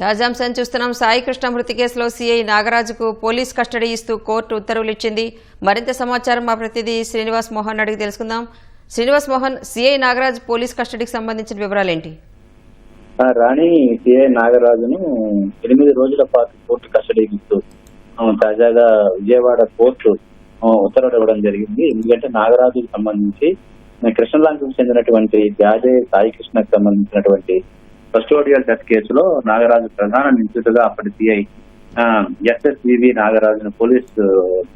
తాజాంశాన్ని చూస్తున్నాం. సాయి కృష్ణ మృతి కేసులో సీఐ నాగరాజుకు పోలీస్ కస్టడీ ఇస్తూ కోర్టు ఉత్తర్వులు ఇచ్చింది. మరింత సమాచారం మా ప్రతినిధి శ్రీనివాస్ మోహన్ అడిగి తెలుసుకుందాం. శ్రీనివాస్ మోహన్, సీఐ నాగరాజ్ పోలీస్ కస్టడీకి సంబంధించిన వివరాలేంటి? రాణి, సీఐ నాగరాజును 8 రోజుల పాటు కోర్టు కస్టడీకి ఇస్తూ తాజాగా విజయవాడ కోర్టు ఉత్తర్వులు ఇవ్వడం జరిగింది. ఎందుకంటే నాగరాజుకు సంబంధించి కృష్ణలంకకు చెందినటువంటి జాదే సాయి కృష్ణకు సంబంధించినటువంటి కస్టోడియల్ డెత్ కేసులో నాగరాజు ప్రధాన నిందితుడుగా అప్పటి సిఐ ఎస్ఎస్వివి నాగరాజును పోలీసు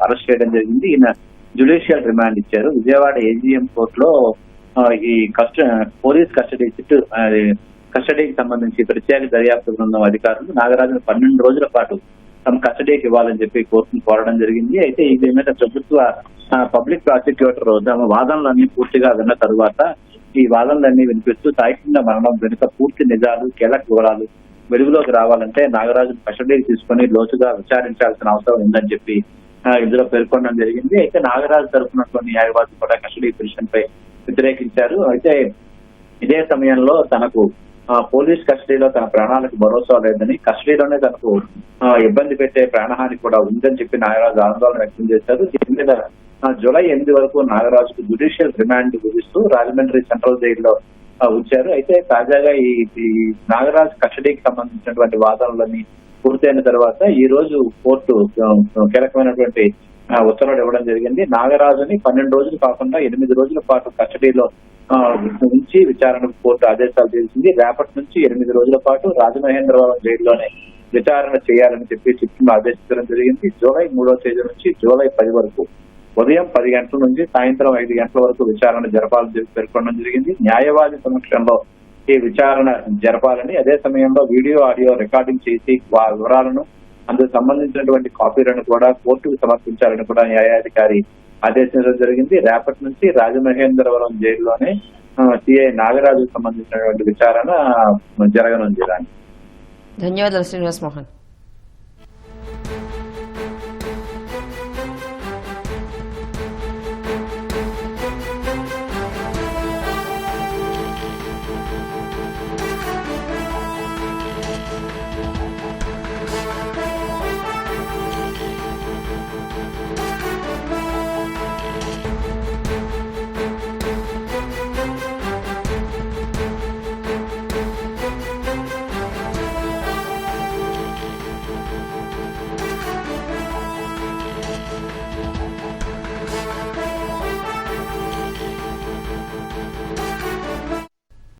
అరెస్ట్ చేయడం జరిగింది. ఈయన జ్యుడిషియల్ రిమాండ్ ఇచ్చారు. విజయవాడ ఏజీఎం కోర్టులో ఈ పోలీస్ కస్టడీకి సంబంధించి ప్రత్యేక దర్యాప్తు బృందం అధికారులు నాగరాజును 12 రోజుల పాటు తమ కస్టడీకి ఇవ్వాలని చెప్పి కోర్టును కోరడం జరిగింది. అయితే ఇది మీద ప్రభుత్వ పబ్లిక్ ప్రాసిక్యూటర్ తమ వాదనలన్నీ పూర్తిగా విన్న తరువాత ఈ వాదనలన్నీ వినిపిస్తూ సాయికృష్ణ మరణం వెనుక పూర్తి నిజాలు, కీలక వివరాలు వెలుగులోకి రావాలంటే నాగరాజును కస్టడీకి తీసుకుని లోతుగా విచారించాల్సిన అవసరం ఉందని చెప్పి ఇందులో పేర్కొనడం జరిగింది. అయితే నాగరాజు తరఫునటువంటి న్యాయవాది కూడా కస్టడీ పిటిషన్ పై వ్యతిరేకించారు. అయితే ఇదే సమయంలో తనకు పోలీస్ కస్టడీలో తన ప్రాణాలకు భరోసా లేదని, కస్టడీలోనే తనకు ఇబ్బంది పెట్టే ప్రాణహాని కూడా ఉందని చెప్పి నాగరాజు ఆందోళన వ్యక్తం చేశారు. దీని మీద జూలై 8 వరకు నాగరాజుకు జ్యుడిషియల్ రిమాండ్ విధిస్తూ రాజమండ్రి సెంట్రల్ జైల్లో ఉంచారు. అయితే తాజాగా ఈ నాగరాజు కస్టడీకి సంబంధించినటువంటి వాదనలన్నీ పూర్తయిన తర్వాత ఈ రోజు కోర్టు కీలకమైనటువంటి ఉత్తర్వులు ఇవ్వడం జరిగింది. నాగరాజుని 12 రోజులు కాకుండా 8 రోజుల పాటు కస్టడీలో ఉంచి విచారణకు కోర్టు ఆదేశాలు చేసింది. రేపటి నుంచి 8 రోజుల పాటు రాజమహేంద్రవరం జైల్లోనే విచారణ చేయాలని చెప్పి చిత్రం ఆదేశించడం జరిగింది. జూలై 3వ తేదీ నుంచి జూలై 10 వరకు ఉదయం 10 గంటల నుంచి సాయంత్రం 5 గంటల వరకు విచారణ జరపాలని చెప్పి పేర్కొనడం జరిగింది. న్యాయవాది సమక్షంలో ఈ విచారణ జరపాలని, అదే సమయంలో వీడియో ఆడియో రికార్డింగ్ చేసి వివరాలను అందుకు సంబంధించినటువంటి కాపీలను కూడా కోర్టుకు సమర్పించాలని కూడా న్యాయాధికారి ఆదేశించడం జరిగింది. రేపటి నుంచి రాజమహేంద్రవరం జైల్లోనే సిఐ నాగరాజుకు సంబంధించినటువంటి విచారణ జరగనుంది. ధన్యవాదాలు శ్రీనివాస్ మోహన్.